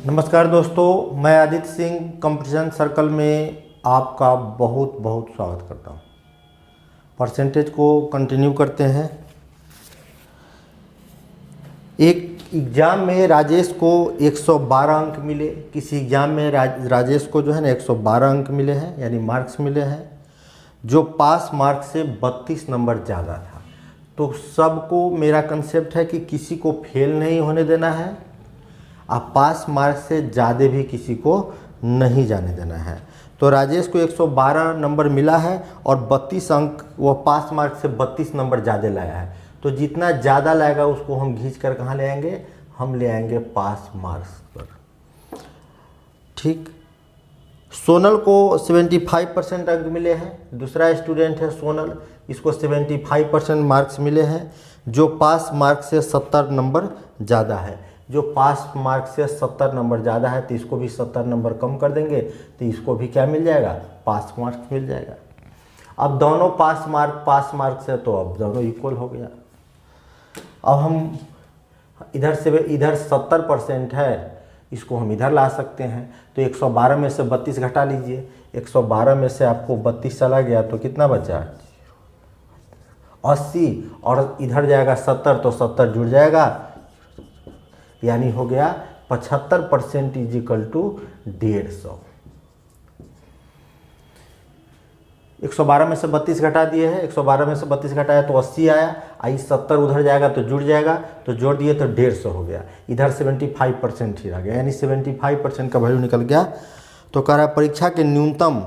नमस्कार दोस्तों, मैं आदित्य सिंह कंपटीशन सर्कल में आपका बहुत बहुत स्वागत करता हूं। परसेंटेज को कंटिन्यू करते हैं। एक एग्ज़ाम में राजेश को 112 अंक मिले। किसी एग्ज़ाम में राजेश को जो है ना 112 अंक मिले हैं, यानी मार्क्स मिले हैं, जो पास मार्क से 32 नंबर ज़्यादा था। तो सबको मेरा कंसेप्ट है कि किसी को फेल नहीं होने देना है, आप पास मार्क से ज़्यादा भी किसी को नहीं जाने देना है। तो राजेश को 112 नंबर मिला है और 32 अंक वो पास मार्क से 32 नंबर ज़्यादा लाया है। तो जितना ज़्यादा लाएगा उसको हम खींच कर कहाँ ले आएंगे? हम ले आएंगे पास मार्क्स पर। ठीक। सोनल को 75% अंक मिले हैं। दूसरा स्टूडेंट है सोनल, इसको 75% मार्क्स मिले हैं, जो पास मार्क से 70 नंबर ज़्यादा है। जो पास मार्क से 70 नंबर ज़्यादा है तो इसको भी 70 नंबर कम कर देंगे तो इसको भी क्या मिल जाएगा? पास मार्क्स मिल जाएगा। अब दोनों पास मार्क से तो अब दोनों इक्वल हो गया। अब हम इधर से इधर 70% है, इसको हम इधर ला सकते हैं। तो 112 में से 32 घटा लीजिए। 112 में से आपको 32 चला गया तो कितना बचा? 80। और इधर जाएगा 70 तो 70 जुड़ जाएगा, यानी हो गया 75% इज इक्वल टू 150। 112 में से 32 घटा दिए हैं। 112 में से 32 घटाया तो 80 आया। आई 70 उधर जाएगा तो जुड़ जाएगा, तो जोड़ दिए तो 150 हो गया। इधर 75% ही रह गया, यानी 75% का वैल्यू निकल गया। तो कह रहा है परीक्षा के न्यूनतम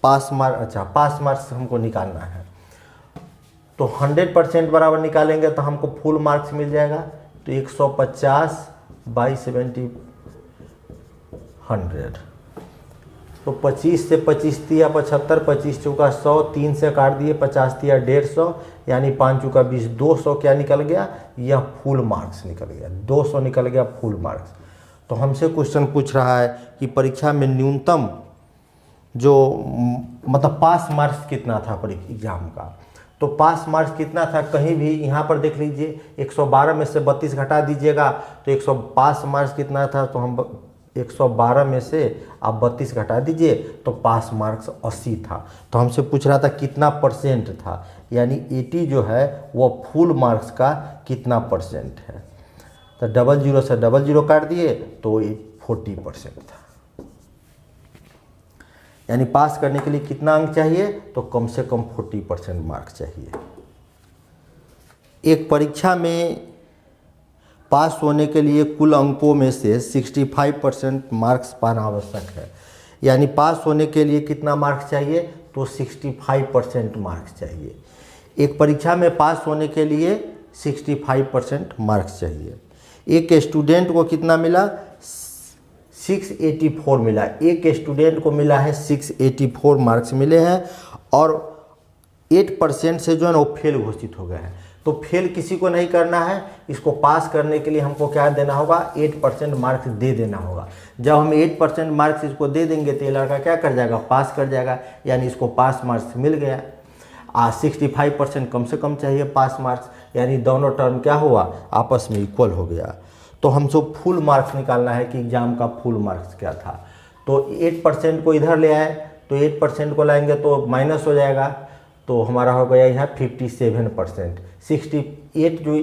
पास मार्क्स हमको निकालना है। तो 100% बराबर निकालेंगे तो हमको फुल मार्क्स मिल जाएगा। तो 150 बाई 70 100। तो 25 से 25 दिया 75, 25 चौका 100, 3 से काट दिए, 50 दिया 150, यानी 5 चौका 20, 200 क्या निकल गया? यह फुल मार्क्स निकल गया। 200 निकल गया फुल मार्क्स। तो हमसे क्वेश्चन पूछ रहा है कि परीक्षा में न्यूनतम जो मतलब पास मार्क्स कितना था एग्जाम का। तो पास मार्क्स कितना था कहीं भी यहाँ पर देख लीजिए। 112 में से 32 घटा दीजिएगा तो 100 पास मार्क्स कितना था, तो हम 112 में से आप 32 घटा दीजिए तो पास मार्क्स 80 था। तो हमसे पूछ रहा था कितना परसेंट था, यानी 80 जो है वो फुल मार्क्स का कितना परसेंट है। तो 00 से 00 काट दिए तो 40% था। यानी पास करने के लिए कितना अंक चाहिए? तो कम से कम 40% मार्क्स चाहिए। एक परीक्षा में पास होने के लिए कुल अंकों में से 65% मार्क्स पाना आवश्यक है। यानी पास होने के लिए कितना मार्क्स चाहिए? तो 65% मार्क्स चाहिए। एक परीक्षा में पास होने के लिए 65% मार्क्स चाहिए। एक स्टूडेंट को कितना मिला? 684 मिला। एक स्टूडेंट को मिला है 684 मार्क्स मिले हैं और 8% से जो है ना वो फेल घोषित हो गया है। तो फेल किसी को नहीं करना है, इसको पास करने के लिए हमको क्या देना होगा? 8% मार्क्स दे देना होगा। जब हम 8% मार्क्स इसको दे देंगे तो ये लड़का क्या कर जाएगा? पास कर जाएगा, यानी इसको पास मार्क्स मिल गया। 65% कम से कम चाहिए पास मार्क्स, यानी दोनों टर्म क्या हुआ? आपस में इक्वल हो गया। तो हमसे फुल मार्क्स निकालना है कि एग्ज़ाम का फुल मार्क्स क्या था। तो 8% को इधर ले आए तो 8% को लाएंगे तो माइनस हो जाएगा, तो हमारा हो गया यहाँ 57%। 68 जो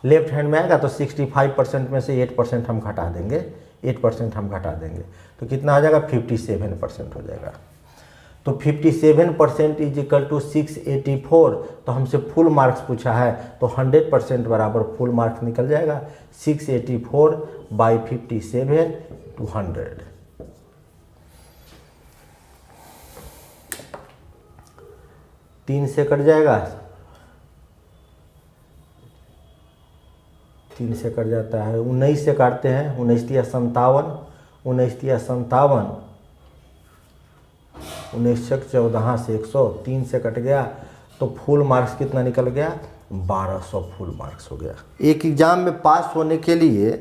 लेफ्ट हैंड में आएगा तो 65% में से 8% हम घटा देंगे, 8% हम घटा देंगे तो कितना हो जाएगा? 57% हो जाएगा। तो 57% इज इक्वल टू 684। तो हमसे फुल मार्क्स पूछा है तो 100% बराबर फुल मार्क्स निकल जाएगा। 684 बाई 57 टू 100। तीन से कट जाएगा, 3 से कट जाता है। 19 से काटते हैं, 19 तिया 57, 19 तिया 57, 19 14 से 100, 3 से कट गया तो फुल मार्क्स कितना निकल गया? 1200 फुल मार्क्स हो गया। एक एग्ज़ाम में पास होने के लिए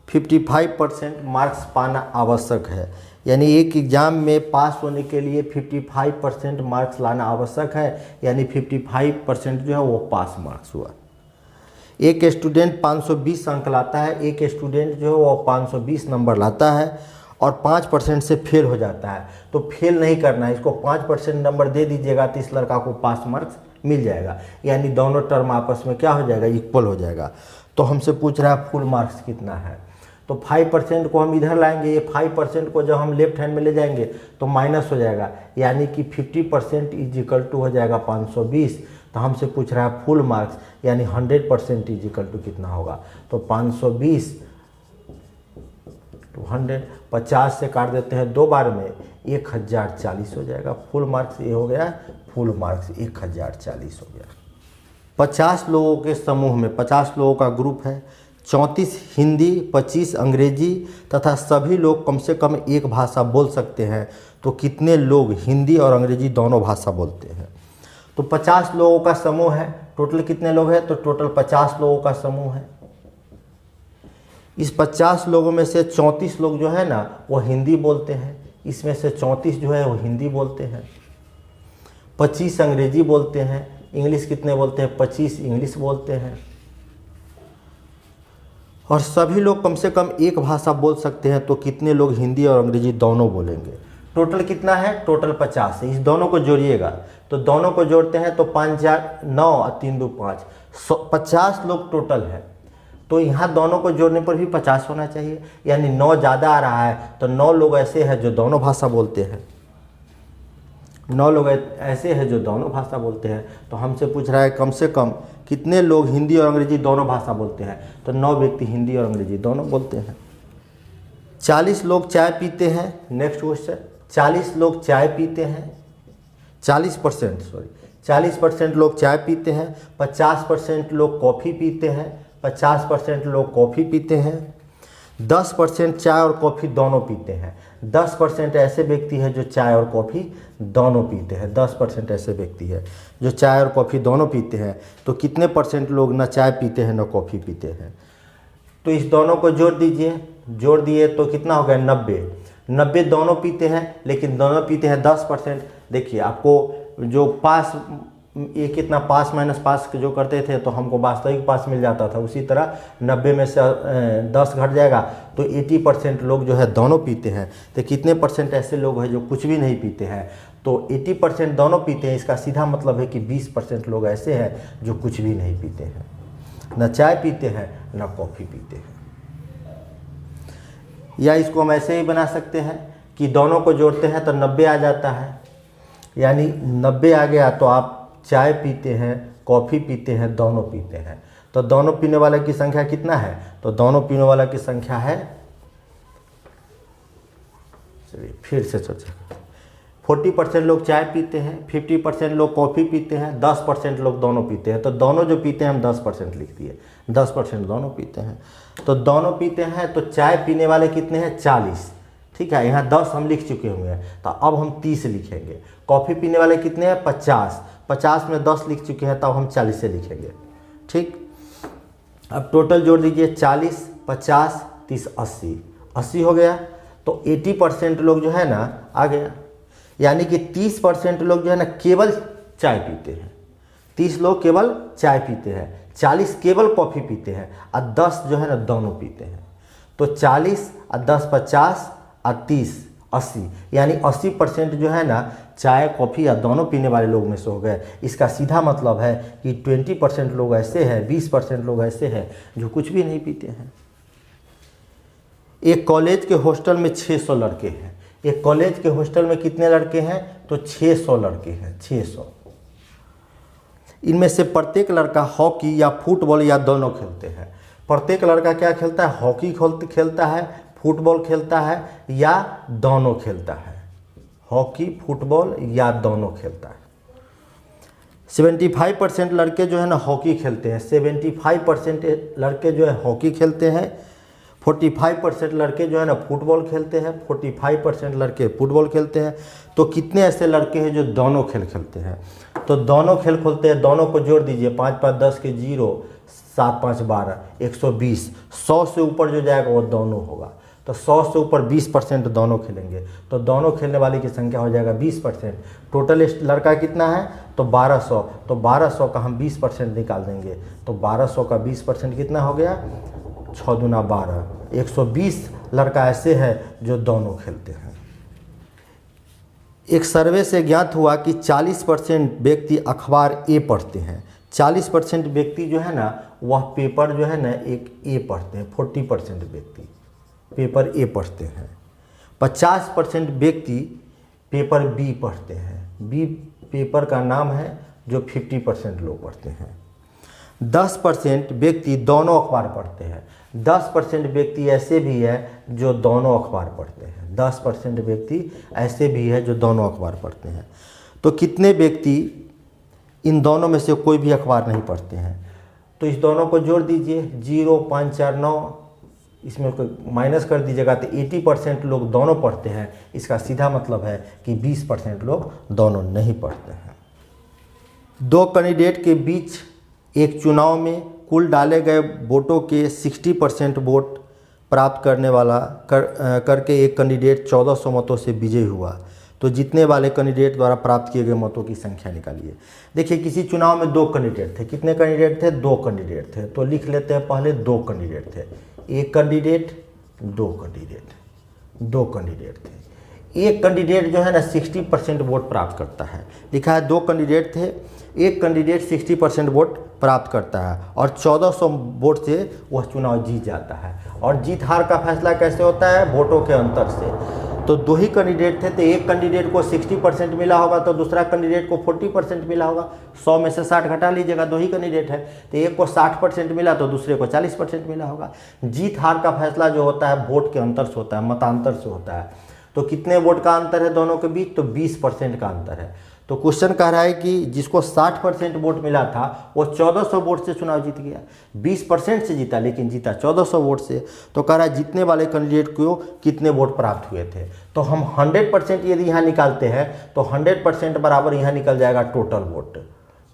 55% मार्क्स पाना आवश्यक है। यानी एक एग्ज़ाम में पास होने के लिए 55% मार्क्स लाना आवश्यक है, यानी 55% जो है वो पास मार्क्स हुआ। एक स्टूडेंट 520 अंक लाता है, एक स्टूडेंट जो है वो 520 नंबर लाता है और 5% से फेल हो जाता है। तो फेल नहीं करना है, इसको 5% नंबर दे दीजिएगा तो इस लड़का को पास मार्क्स मिल जाएगा, यानी दोनों टर्म आपस में क्या हो जाएगा, इक्वल हो जाएगा। तो हमसे पूछ रहा है फुल मार्क्स कितना है, तो 5% को हम इधर लाएंगे, ये 5% को जब हम लेफ्ट हैंड में ले जाएंगे तो माइनस हो जाएगा, यानी कि 50% इज इक्वल टू हो जाएगा 520। तो हमसे पूछ रहा है फुल मार्क्स, यानी 100% इज इक्वल टू कितना होगा, तो 520 टू 100, 50 से काट देते हैं 2 बार में, 1040 हो जाएगा। फुल मार्क्स ये हो गया, फुल मार्क्स 1040 हो गया। 50 लोगों के समूह में, 50 लोगों का ग्रुप है, 34 हिंदी, 25 अंग्रेजी तथा सभी लोग कम से कम एक भाषा बोल सकते हैं, तो कितने लोग हिंदी और अंग्रेजी दोनों भाषा बोलते हैं। तो 50 लोगों का समूह है, टोटल कितने लोग हैं, तो टोटल 50 लोगों का समूह है। इस 50 लोगों में से 34 लोग जो है ना वो हिंदी बोलते हैं, इसमें से 34 जो है वो हिंदी बोलते हैं, 25 अंग्रेजी बोलते हैं, इंग्लिश कितने बोलते हैं, 25 इंग्लिश बोलते हैं, और सभी लोग कम से कम एक भाषा बोल सकते हैं, तो कितने लोग हिंदी और अंग्रेजी दोनों बोलेंगे। टोटल कितना है, टोटल 50 है। इस दोनों को जोड़िएगा, तो दोनों को जोड़ते हैं तो 5 4 9 और 3 2 5, 50 लोग टोटल है। तो यहाँ दोनों को जोड़ने पर भी 50 होना चाहिए, यानी 9 ज़्यादा आ रहा है, तो 9 लोग ऐसे हैं जो दोनों भाषा बोलते हैं, 9 लोग ऐसे हैं जो दोनों भाषा बोलते हैं। तो हमसे पूछ रहा है कम से कम कितने लोग हिंदी और अंग्रेजी दोनों भाषा बोलते हैं, तो 9 व्यक्ति हिंदी और अंग्रेजी दोनों बोलते हैं। 40 लोग चाय पीते हैं, नेक्स्ट क्वेश्चन, 40 लोग चाय पीते हैं, 40% लोग चाय पीते हैं, 50% लोग कॉफ़ी पीते हैं, 50% लोग कॉफ़ी पीते हैं, 10% चाय और कॉफ़ी दोनों पीते हैं। 10% ऐसे व्यक्ति है जो चाय और कॉफ़ी दोनों पीते हैं, 10% ऐसे व्यक्ति है जो चाय और कॉफ़ी दोनों पीते हैं। तो कितने परसेंट लोग ना चाय पीते हैं ना कॉफ़ी पीते हैं। तो इस दोनों को जोड़ दीजिए, जोड़ दिए तो कितना हो गया, 90 दोनों पीते हैं, लेकिन दोनों पीते हैं 10%। देखिए आपको जो पास, ये कितना पास माइनस पास जो करते थे तो हमको वास्तविक पास मिल जाता था, उसी तरह 90 में से 10 घट जाएगा तो 80% लोग जो है दोनों पीते हैं। तो कितने परसेंट ऐसे लोग हैं जो कुछ भी नहीं पीते हैं, तो 80% दोनों पीते हैं। इसका सीधा मतलब है कि 20% लोग ऐसे हैं जो कुछ भी नहीं पीते हैं, न चाय पीते हैं न कॉफ़ी पीते हैं। या इसको हम ऐसे ही बना सकते हैं कि दोनों को जोड़ते हैं तो 90 आ जाता है, यानी 90 आ गया तो आप चाय पीते हैं, कॉफ़ी पीते हैं, दोनों पीते हैं। तो दोनों पीने वाले की संख्या कितना है, तो दोनों पीने वाला की संख्या है, चलिए फिर से सोचें, 40% लोग चाय पीते हैं, 50% लोग कॉफ़ी पीते हैं, 10% लोग दोनों पीते हैं। तो दोनों जो पीते हैं हम 10% लिख दिए, 10% दोनों पीते हैं। तो दोनों पीते हैं तो चाय पीने वाले कितने हैं, 40, ठीक है, यहाँ 10 हम लिख चुके हुए हैं, तो अब हम 30 लिखेंगे। कॉफ़ी पीने वाले कितने हैं, 50 में 10 लिख चुके हैं, तब हम 40 से लिखेंगे, ठीक। अब टोटल जोड़ दीजिए, 40 50 30 80 हो गया। तो 80% लोग जो है ना आ गया, यानी कि 30% लोग जो है ना केवल चाय पीते हैं, 30 लोग केवल चाय पीते हैं, 40 केवल कॉफ़ी पीते हैं और 10 जो है ना दोनों पीते हैं। तो 40 और 10 50 और 30 80, यानी 80% जो है ना चाय कॉफ़ी या दोनों पीने वाले लोग में से हो गए। इसका सीधा मतलब है कि 20% लोग ऐसे हैं, 20% लोग ऐसे हैं जो कुछ भी नहीं पीते हैं। एक कॉलेज के हॉस्टल में 600 लड़के हैं। एक कॉलेज के हॉस्टल में कितने लड़के हैं, तो 600 लड़के हैं, 600। इनमें से प्रत्येक लड़का हॉकी या फुटबॉल या दोनों खेलते हैं। प्रत्येक लड़का क्या खेलता है, हॉकी खेलता है, फुटबॉल खेलता है या दोनों खेलता है, हॉकी फुटबॉल या दोनों खेलता है। 75% लड़के जो है ना हॉकी खेलते हैं, 75% लड़के जो है हॉकी खेलते हैं, 45% लड़के जो है ना फुटबॉल खेलते हैं, 45% लड़के फुटबॉल खेलते हैं। तो कितने ऐसे लड़के हैं जो दोनों खेल खेलते हैं, तो दोनों खेल खेलते हैं, दोनों को जोड़ दीजिए, 5 5 10 के 0, 7 5 12, 120, 100 से ऊपर जो जाएगा वो दोनों होगा। तो 100 से ऊपर 20% दोनों खेलेंगे, तो दोनों खेलने वाले की संख्या हो जाएगा 20%। टोटल लड़का कितना है, तो 1200, तो 1200 का हम 20% निकाल देंगे, तो 1200 का 20% कितना हो गया, 6 दूना 12, 120 लड़का ऐसे है जो दोनों खेलते हैं। एक सर्वे से ज्ञात हुआ कि 40% व्यक्ति अखबार ए पढ़ते हैं। 40% व्यक्ति जो है ना वह पेपर जो है ना एक ए पढ़ते हैं, 40% व्यक्ति पेपर ए पढ़ते हैं। 50% व्यक्ति पेपर बी पढ़ते हैं। बी पेपर का नाम है जो 50% लोग पढ़ते हैं। 10% व्यक्ति दोनों अखबार पढ़ते हैं। 10% व्यक्ति ऐसे भी है जो दोनों अखबार पढ़ते हैं। 10% व्यक्ति ऐसे भी है जो दोनों अखबार पढ़ते हैं। तो कितने व्यक्ति इन दोनों में से कोई भी अखबार नहीं पढ़ते हैं, तो इस दोनों को जोड़ दीजिए, 0, 5, 4, 9, इसमें कोई माइनस कर दीजिएगा, तो 80% लोग दोनों पढ़ते हैं। इसका सीधा मतलब है कि 20% लोग दोनों नहीं पढ़ते हैं। दो कैंडिडेट के बीच एक चुनाव में कुल डाले गए वोटों के 60% वोट प्राप्त करने वाला करके एक कैंडिडेट 1400 मतों से विजयी हुआ, तो जीतने वाले कैंडिडेट द्वारा प्राप्त किए गए मतों की संख्या निकालिए। देखिए किसी चुनाव में 2 कैंडिडेट थे। कितने कैंडिडेट थे, 2 कैंडिडेट थे। तो लिख लेते हैं पहले 2 कैंडिडेट थे। एक कैंडिडेट, 2 कैंडिडेट, 2 कैंडिडेट थे। एक कैंडिडेट जो है ना 60% वोट प्राप्त करता है। लिखा है 2 कैंडिडेट थे, एक कैंडिडेट 60% वोट प्राप्त करता है और 1400 वोट से वह चुनाव जीत जाता है। और जीत हार का फैसला कैसे होता है, वोटों के अंतर से। तो 2 ही कैंडिडेट थे, तो एक कैंडिडेट को 60% मिला होगा तो दूसरा कैंडिडेट को 40% मिला होगा। 100 में से 60 घटा लीजिएगा, 2 ही कैंडिडेट है, तो एक को 60% मिला तो दूसरे को 40% मिला होगा। जीत हार का फैसला जो होता है वोट के अंतर से होता है, मतांतर से होता है। तो कितने वोट का अंतर है दोनों के बीच, तो 20% का अंतर है। तो क्वेश्चन कह रहा है कि जिसको 60% वोट मिला था वो 1400 वोट से चुनाव जीत गया। 20% से जीता लेकिन जीता 1400 वोट से। तो कह रहा है जीतने वाले कैंडिडेट को कितने वोट प्राप्त हुए थे। तो हम 100% यदि यहाँ निकालते हैं तो 100% बराबर यहाँ निकल जाएगा टोटल वोट।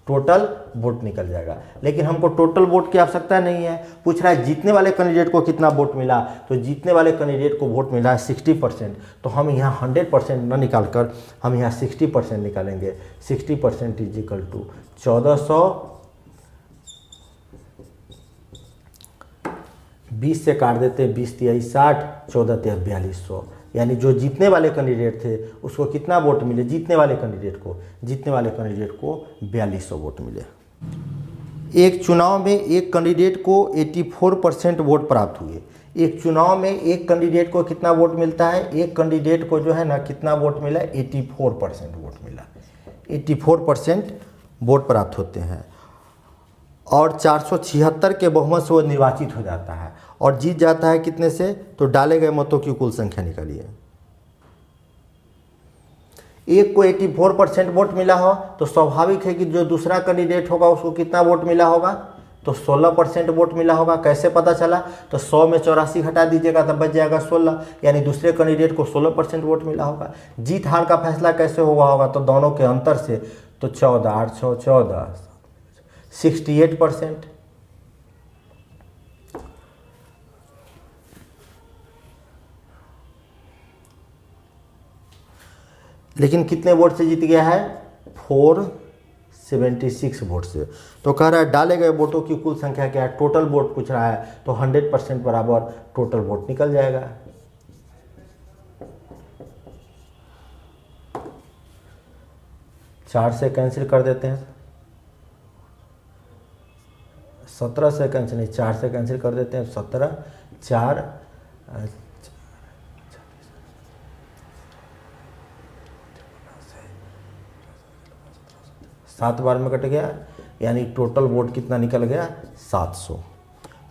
टोटल वोट निकल जाएगा, लेकिन हमको टोटल वोट की आवश्यकता नहीं है। पूछ रहा है जीतने वाले कैंडिडेट को कितना वोट मिला, तो जीतने वाले कैंडिडेट को वोट मिला है 60%। तो हम यहाँ 100% न निकाल कर हम यहाँ 60% निकालेंगे। 60% इज इक्वल टू 1400, 20 से काट देते हैं, 20 तिया 60, 14 तिया 4200। यानी जो जीतने वाले कैंडिडेट थे उसको कितना वोट मिले, जीतने वाले कैंडिडेट को 4200 वोट मिले। एक चुनाव में एक कैंडिडेट को 84% वोट प्राप्त हुए। एक चुनाव में एक कैंडिडेट को कितना वोट मिलता है, एक कैंडिडेट को जो है ना कितना वोट मिला, 84% वोट मिला। 84% वोट प्राप्त होते हैं और 476 के बहुमत से वो निर्वाचित हो जाता है और जीत जाता है कितने से, तो डाले गए मतों की कुल संख्या निकालिए। एक को 84% वोट मिला हो तो स्वाभाविक है कि जो दूसरा कैंडिडेट होगा उसको कितना वोट मिला होगा, तो 16% वोट मिला होगा। कैसे पता चला, तो 100 में 84 हटा दीजिएगा तब बच जाएगा 16, यानी दूसरे कैंडिडेट को 16% वोट मिला होगा। जीत हार का फैसला कैसे हुआ होगा, तो दोनों के अंतर से, तो 14, 8, 6, 14, 68%। लेकिन कितने वोट से जीत गया है, 476 वोट से। तो कह रहा है डाले गए वोटों की कुल संख्या क्या है, टोटल वोट पूछ रहा है, तो 100% बराबर टोटल वोट निकल जाएगा। चार से कैंसिल कर देते हैं, 17 से कैंसिल नहीं, 4 से कैंसिल कर देते हैं, 17, 4, 7 बार में कट गया, यानी टोटल वोट कितना निकल गया, 700।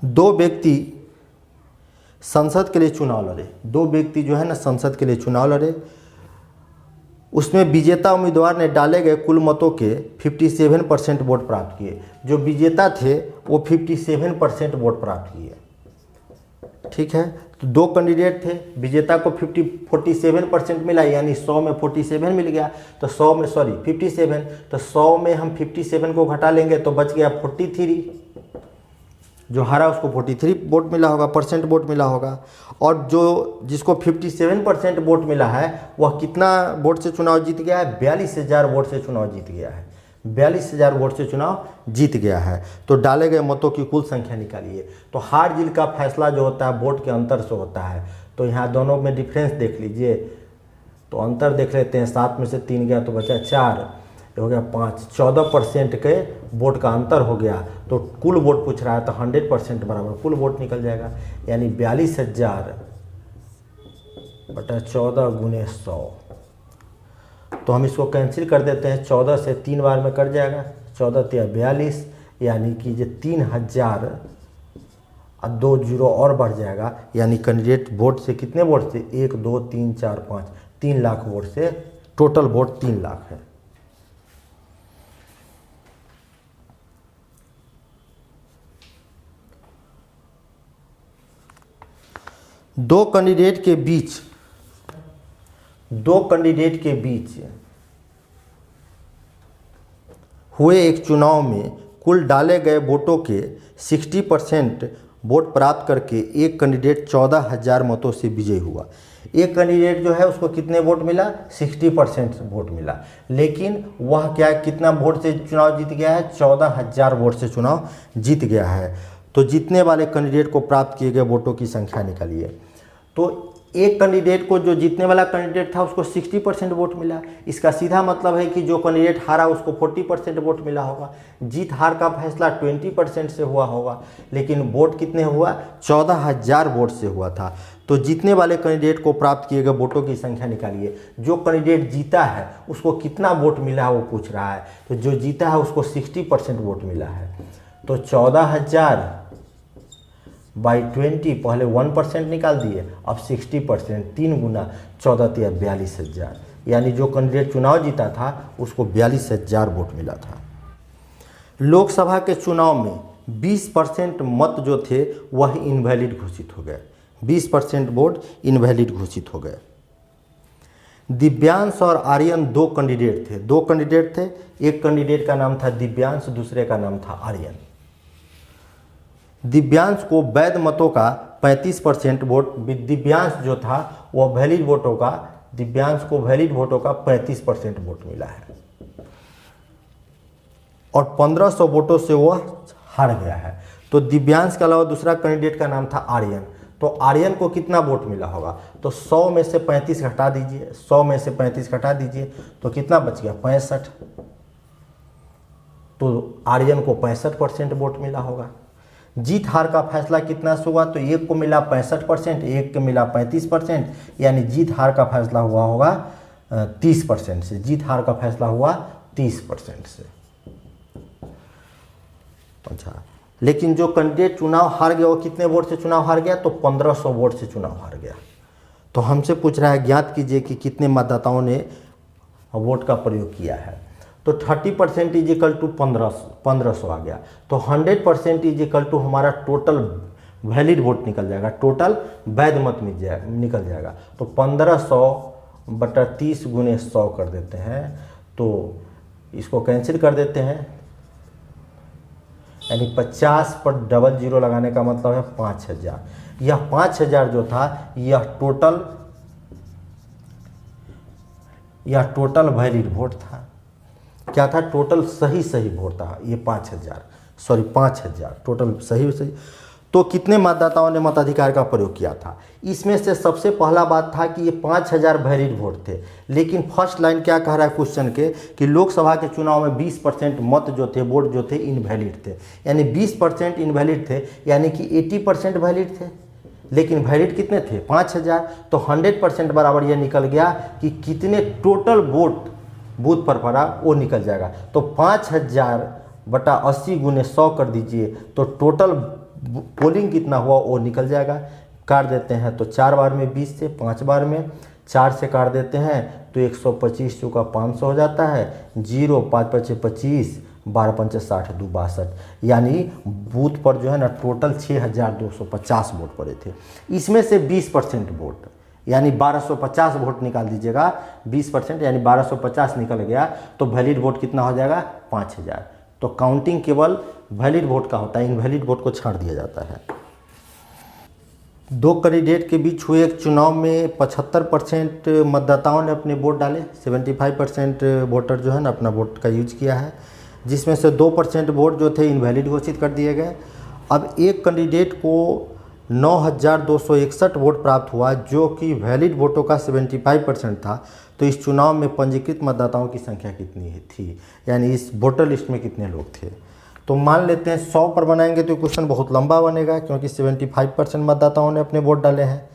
2 व्यक्ति संसद के लिए चुनाव लड़े। 2 व्यक्ति जो है ना संसद के लिए चुनाव लड़े, उसमें विजेता उम्मीदवार ने डाले गए कुल मतों के 57% वोट प्राप्त किए। जो विजेता थे वो 57% वोट प्राप्त किए। ठीक है, तो 2 कैंडिडेट थे, विजेता को 47% मिला, यानी 100 में 47 मिल गया, तो 100 में 57, तो 100 में हम 57 को घटा लेंगे तो बच गया 43। जो हारा उसको 43 वोट मिला होगा, परसेंट वोट मिला होगा। और जो जिसको 57% वोट मिला है वह कितना वोट से चुनाव जीत गया है? 42,000 वोट से चुनाव जीत गया है। 42,000 वोट से चुनाव जीत गया है। तो डाले गए मतों की कुल संख्या निकालिए। तो हार जीत का फैसला जो होता है वोट के अंतर से होता है। तो यहाँ दोनों में डिफरेंस देख लीजिए। तो अंतर देख लेते हैं, 7 में से 3 गया तो बचा 4, हो गया 5, 14% के वोट का अंतर हो गया। तो कुल वोट पूछ रहा है तो 100% बराबर कुल वोट निकल जाएगा, यानी 42,000 बटा 14 गुने 100। तो हम इसको कैंसिल कर देते हैं, 14 से 3 बार में कट जाएगा, 14 तिया 42, यानी कि ये 3,000 और 2 जीरो और बढ़ जाएगा, यानी कैंडिडेट वोट से कितने वोट से? 1 2 3 4 5, 3 लाख वोट से टोटल वोट 3 लाख है। दो कैंडिडेट के बीच हुए एक चुनाव में कुल डाले गए वोटों के 60% वोट प्राप्त करके एक कैंडिडेट 14,000 मतों से विजयी हुआ। एक कैंडिडेट जो है उसको कितने वोट मिला? 60% वोट मिला, लेकिन वह क्या कितना वोट से चुनाव जीत गया है? 14,000 वोट से चुनाव जीत गया है। तो जीतने वाले कैंडिडेट को प्राप्त किए गए वोटों की संख्या निकालिए। तो एक कैंडिडेट को, जो जीतने वाला कैंडिडेट था उसको 60% वोट मिला। इसका सीधा मतलब है कि जो कैंडिडेट हारा उसको 40% वोट मिला होगा। जीत हार का फैसला 20% से हुआ होगा, लेकिन वोट कितने हुआ? 14,000 वोट से हुआ था। तो जीतने वाले कैंडिडेट को प्राप्त किए गए वोटों की संख्या निकालिए। जो कैंडिडेट जीता है उसको कितना वोट मिला है वो पूछ रहा है। तो जो जीता है उसको 60% वोट मिला है। तो 14,000 बाई 20, पहले 1% निकाल दिए, अब 60%, 3 गुना 14 तिया 42,000, यानी जो कैंडिडेट चुनाव जीता था उसको 42,000 वोट मिला था। लोकसभा के चुनाव में 20% मत जो थे वह इनवैलिड घोषित हो गए। 20% वोट इनवैलिड घोषित हो गए। दिव्यांश और आर्यन दो कैंडिडेट थे। एक कैंडिडेट का नाम था दिव्यांश, दूसरे का नाम था आर्यन। दिव्यांश को वैध मतों का 35% वोट, दिव्यांश जो था वह वैलिड वोटों का, दिव्यांश को वैलिड वोटों का 35% वोट मिला है और 1500 वोटों से वह हार गया है। तो दिव्यांश के अलावा दूसरा कैंडिडेट का नाम था आर्यन। तो आर्यन को कितना वोट मिला होगा? तो 100 में से 35 घटा दीजिए, 100 में से 35 घटा दीजिए तो कितना बच गया? 65। तो आर्यन को 65% वोट मिला होगा। जीत हार का फैसला कितना से हुआ? तो एक को मिला 65%, एक को मिला 35%, यानी जीत हार का फैसला हुआ होगा 30% से। जीत हार का फैसला हुआ 30% से। अच्छा, लेकिन जो कैंडिडेट चुनाव हार गया वो कितने वोट से चुनाव हार गया? तो 1500 वोट से चुनाव हार गया। तो हमसे पूछ रहा है ज्ञात कीजिए कि कितने मतदाताओं ने वोट का प्रयोग किया है। तो 30% इज इक्वल टू 1500 आ गया। तो 100% इज इक्वल टू हमारा टोटल वैलिड वोट निकल जाएगा, टोटल वैध मत निकल जाएगा। तो 1500 बटा 30 गुने 100 कर देते हैं। तो इसको कैंसिल कर देते हैं, यानी 50 पर डबल जीरो लगाने का मतलब है 5000। यह 5000 जो था यह टोटल वैलिड वोट था। क्या था? टोटल सही वोट था ये 5000 टोटल सही। तो कितने मतदाताओं ने मताधिकार का प्रयोग किया था? इसमें से सबसे पहला बात था कि ये 5000 वैलिड वोट थे, लेकिन फर्स्ट लाइन क्या कह रहा है क्वेश्चन के कि लोकसभा के चुनाव में 20% मत जो थे, वोट जो थे इनवैलिड थे, यानी 20% इनवैलिड थे, यानी कि 80% वैलिड थे, लेकिन वैलिड कितने थे? 5000। तो 100% बराबर यह निकल गया कि कितने टोटल वोट बूथ पर पड़ा वो निकल जाएगा। तो 5000 बटा 80 गुने 100 कर दीजिए तो टोटल पोलिंग कितना हुआ वो निकल जाएगा। काट देते हैं तो 4 बार में 20 से, 5 बार में 4 से काट देते हैं तो 125 चौका 500 हो जाता है। 0 5 5 25, 12 5 60, 2 62, यानी बूथ पर जो है ना टोटल 6250 वोट पड़े थे। इसमें से 20% वोट यानी 1250 वोट निकाल दीजिएगा। 20% यानी 1250 निकल गया तो वैलिड वोट कितना हो जाएगा? 5000। तो काउंटिंग केवल वैलिड वोट का होता है, इनवैलिड वोट को छाड़ दिया जाता है। दो कैंडिडेट के बीच हुए एक चुनाव में 75% मतदाताओं ने अपने वोट डाले, 75% वोटर जो है ना अपना वोट का यूज किया है, जिसमें से 2% वोट जो थे इनवैलिड घोषित कर दिए गए। अब एक कैंडिडेट को 9,261 वोट प्राप्त हुआ, जो कि वैलिड वोटों का 75% था। तो इस चुनाव में पंजीकृत मतदाताओं की संख्या कितनी थी, यानी इस वोटर लिस्ट में कितने लोग थे। तो मान लेते हैं 100 पर बनाएंगे तो क्वेश्चन बहुत लंबा बनेगा, क्योंकि 75% मतदाताओं ने अपने वोट डाले हैं।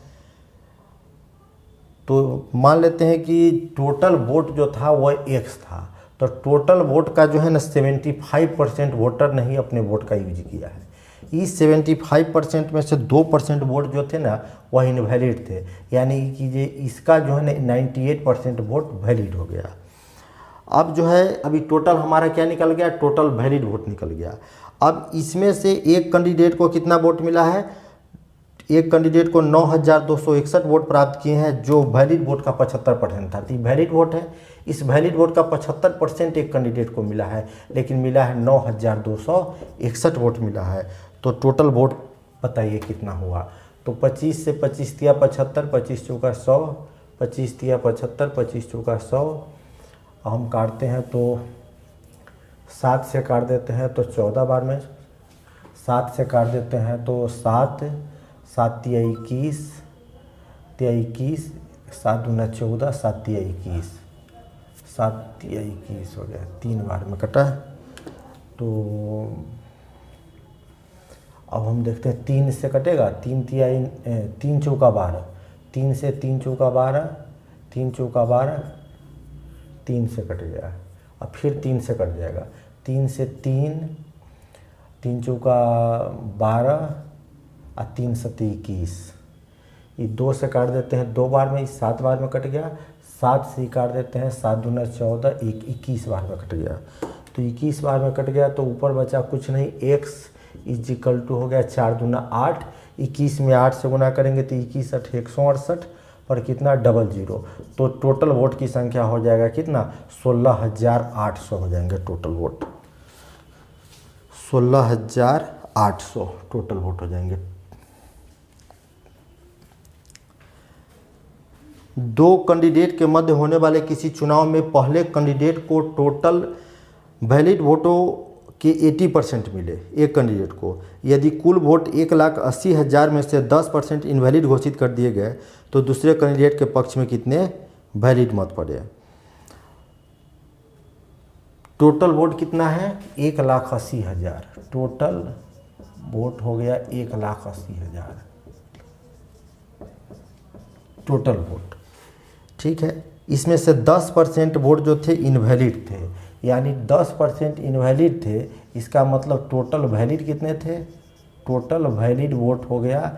तो मान लेते हैं कि टोटल वोट जो था वह x था, तो टोटल वोट का जो है ना 75% वोटर ने ही अपने वोट का यूज किया है। इस 75% में से 2% वोट जो थे ना वह इनवैलिड थे, यानी कि ये इसका जो है ना 98% वोट वैलिड हो गया। अब जो है अभी टोटल हमारा क्या निकल गया, टोटल वैलिड वोट निकल गया। अब इसमें से एक कैंडिडेट को कितना वोट मिला है, एक कैंडिडेट को 9,261 वोट प्राप्त किए हैं, जो वैलिड वोट का 75% था। तो वैलिड वोट है, इस वैलिड वोट का 75% एक कैंडिडेट को मिला है, लेकिन मिला है 9,261 वोट मिला है। तो टोटल वोट बताइए कितना हुआ। तो 25 से 25 तिया 75, 25 चौका 100, 25 तिया 75, 25 चौका 100। हम काटते हैं तो 7 से काट देते हैं तो 14 बार में, 7 से काट देते हैं तो 7, 7 तिया 21, तिया 21, 7 दूना 14, 7 तिया 21, 7 तिया 21 हो गया, 3 बार में कटा। तो अब हम देखते हैं 3 से कटेगा, 3 तिया 3 चौका 12, 3 से 3 चौका 12, 3 चौका 12, 3 से कट गया। अब फिर 3 से कट जाएगा, 3 से 3, 3 चौका 12 और 3 सत्ते 21। ये 2 से काट देते हैं 2 बार में, 7 बार में कट गया। 7 से काट देते हैं 7 दूना 14, 21 बार में कट गया। तो 21 बार में कट गया तो ऊपर बचा कुछ नहीं, x इक्वल टू हो गया 4 दूना 8, 21 में 8 से गुना करेंगे तो 21 8 168 पर कितना 00। तो टोटल वोट की संख्या हो जाएगा कितना, 16,800 हो जाएंगे टोटल वोट, 16,800 टोटल वोट हो जाएंगे। दो कैंडिडेट के मध्य होने वाले किसी चुनाव में पहले कैंडिडेट को टोटल वैलिड वोटों के 80% मिले, एक कैंडिडेट को। यदि कुल वोट 1,80,000 में से 10% इनवैलिड घोषित कर दिए गए तो दूसरे कैंडिडेट के पक्ष में कितने वैलिड मत पड़े। टोटल वोट कितना है, 1,80,000, टोटल वोट हो गया 1,80,000 टोटल वोट, ठीक है। इसमें से 10% वोट जो थे इनवैलिड थे, यानी 10% इनवैलिड थे। इसका मतलब टोटल वैलिड कितने थे, टोटल वैलिड वोट हो गया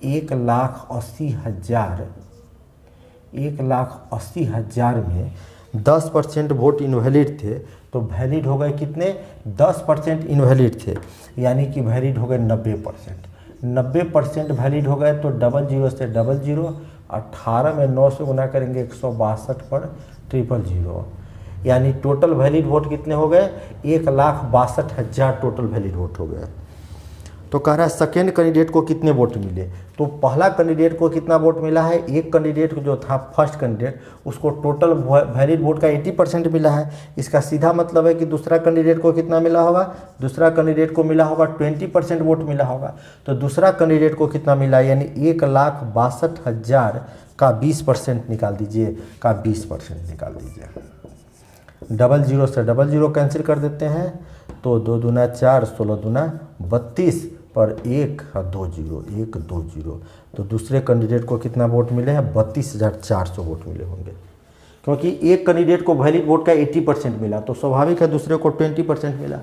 1,80,000। 1,80,000 में 10% वोट इनवैलिड थे, तो वैलिड हो गए कितने, 10% इनवैलिड थे, यानी कि वैलिड हो गए 90%। 90% वैलिड हो गए तो 00 से 00, 18 में 9 से गुना करेंगे 162 पर 000, यानी टोटल वैलिड वोट कितने हो गए, 1,62,000 टोटल वैलिड वोट हो गए। तो कह रहा है सेकेंड कैंडिडेट को कितने वोट मिले। तो पहला कैंडिडेट को कितना वोट मिला है, एक कैंडिडेट जो था फर्स्ट कैंडिडेट उसको टोटल वैलिड वोट का 80% मिला है। इसका सीधा मतलब है कि दूसरा कैंडिडेट को कितना मिला होगा, दूसरा कैंडिडेट को मिला होगा 20% वोट मिला होगा। तो दूसरा कैंडिडेट को कितना मिला, यानी 1,62,000 का 20% निकाल दीजिए, का 20% निकाल दीजिए। 00 से 00 कैंसिल कर देते हैं तो 2 दूना 4, 16 दूना 32 पर 1 और 2 0, 1 2 0। तो दूसरे कैंडिडेट को कितना वोट मिले हैं, 32,400 वोट मिले होंगे, क्योंकि एक कैंडिडेट को वैलिड वोट का 80% मिला, तो स्वाभाविक है दूसरे को 20% मिला।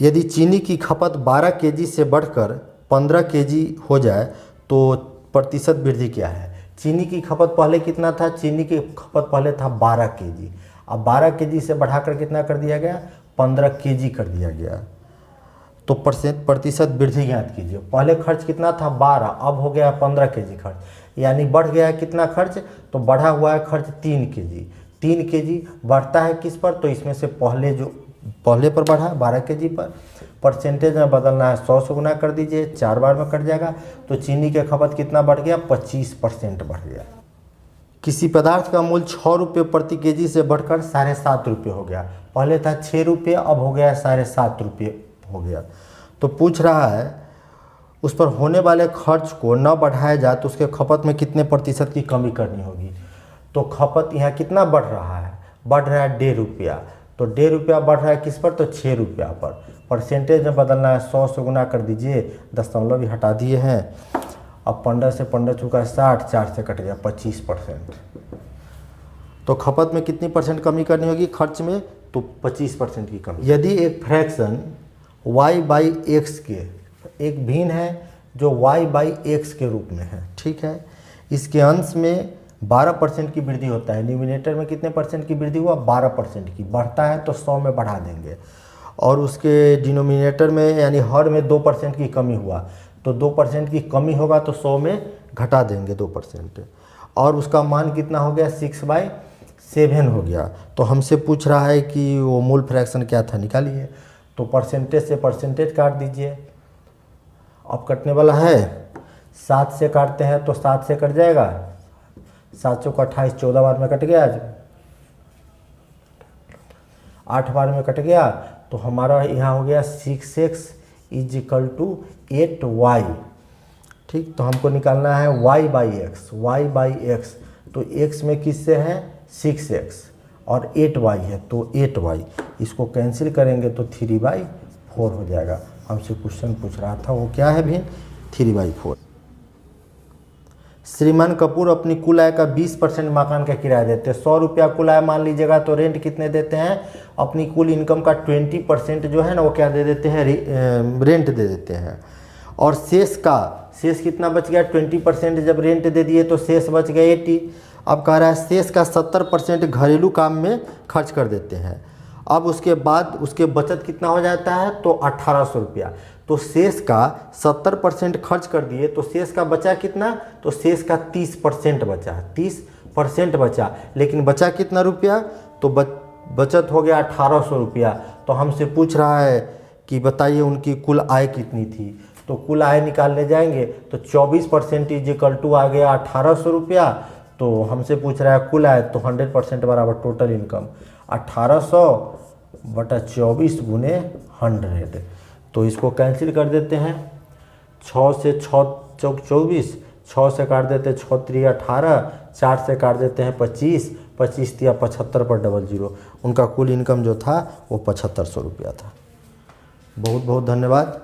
यदि चीनी की खपत 12 kg से बढ़कर 15 kg हो जाए तो प्रतिशत वृद्धि क्या है। चीनी की खपत पहले कितना था, चीनी की खपत पहले था 12 kg, अब 12 kg से बढ़ाकर कितना कर दिया गया, 15 kg कर दिया गया। तो प्रतिशत वृद्धि ज्ञात कीजिए। पहले खर्च कितना था 12, अब हो गया 15 kg खर्च, यानी बढ़ गया है कितना खर्च, तो बढ़ा हुआ है खर्च 3 kg। 3 kg बढ़ता है किस पर, तो इसमें से पहले जो पहले पर बढ़ा 12 kg पर, परसेंटेज में बदलना है 100 से गुना कर दीजिए, 4 बार में कट जाएगा। तो चीनी की खपत कितना बढ़ गया, 25% बढ़ गया। किसी पदार्थ का मूल्य 6 रुपये प्रति केजी से बढ़कर 7.5 रुपये हो गया। पहले था 6 रुपये, अब हो गया 7.5 रुपये हो गया। तो पूछ रहा है उस पर होने वाले खर्च को न बढ़ाया जाए तो उसके खपत में कितने प्रतिशत की कमी करनी होगी। तो खपत यहाँ कितना बढ़ रहा है, बढ़ रहा है 1.5 रुपया। तो 1.5 रुपया बढ़ रहा है किस पर, तो 6 रुपया पर। परसेंटेज में बदलना है 100 से गुना कर दीजिए, दशमलव भी हटा दिए हैं। अब 15 से 15 चुका 60, 4 से कट गया 25%। तो खपत में कितनी परसेंट कमी करनी होगी खर्च में, तो 25% की कमी। यदि एक फ्रैक्शन y/x के एक भिन्न है जो y/x के रूप में है, ठीक है, इसके अंश में 12% की वृद्धि होता है। न्यूमिनेटर में कितने परसेंट की वृद्धि हुआ, 12% की। बढ़ता है तो 100 में बढ़ा देंगे। और उसके डिनोमिनेटर में यानी हर में 2% की कमी हुआ, तो 2% की कमी होगा तो 100 में घटा देंगे 2%। और उसका मान कितना हो गया, 6/7 हो गया। तो हमसे पूछ रहा है कि वो मूल फ्रैक्शन क्या था, निकालिए। तो परसेंटेज से परसेंटेज काट दीजिए। अब कटने वाला है, 7 से काटते हैं तो 7 से कट जाएगा, 7 चौका 28, 14 बार में कट गया, 8 बार में कट गया। तो हमारा यहाँ हो गया 6x = 8y। ठीक, तो हमको निकालना है y/x। तो x में किससे है, 6x, और 8y है तो 8y। इसको कैंसिल करेंगे तो 3/4 हो जाएगा। हमसे क्वेश्चन पूछ रहा था वो क्या है भी, 3/4। श्रीमान कपूर अपनी कुल आय का 20% मकान का किराया देते हैं। 100 रुपया कुल आय मान लीजिएगा, तो रेंट कितने देते हैं, अपनी कुल इनकम का 20% जो है ना वो क्या दे देते हैं, रेंट दे देते हैं। और शेष कितना बच गया, 20% जब रेंट दे दिए तो शेष बच गया 80। अब कह रहा है शेष का 70% घरेलू काम में खर्च कर देते हैं। अब उसके बाद उसके बचत कितना हो जाता है, तो 1800 रुपया। तो शेष का 70% खर्च कर दिए तो शेष का बचा कितना, तो शेष का 30% बचा, 30% बचा। लेकिन बचा कितना रुपया, तो बचत हो गया 1800 रुपया। तो हमसे पूछ रहा है कि बताइए उनकी कुल आय कितनी थी। तो कुल आय निकालने जाएंगे तो 24% = आ गया 1800 रुपया। तो हमसे पूछ रहा है कुल आय, तो 100% बराबर टोटल इनकम 1800/24 × 100। तो इसको कैंसिल कर देते हैं। 6 से 6 चौक 24, 6 से काट देते हैं 6 3 18, 4 से काट देते हैं 25, 25 3 75/00। उनका कुल इनकम जो था वो 7500 रुपया था। बहुत बहुत धन्यवाद।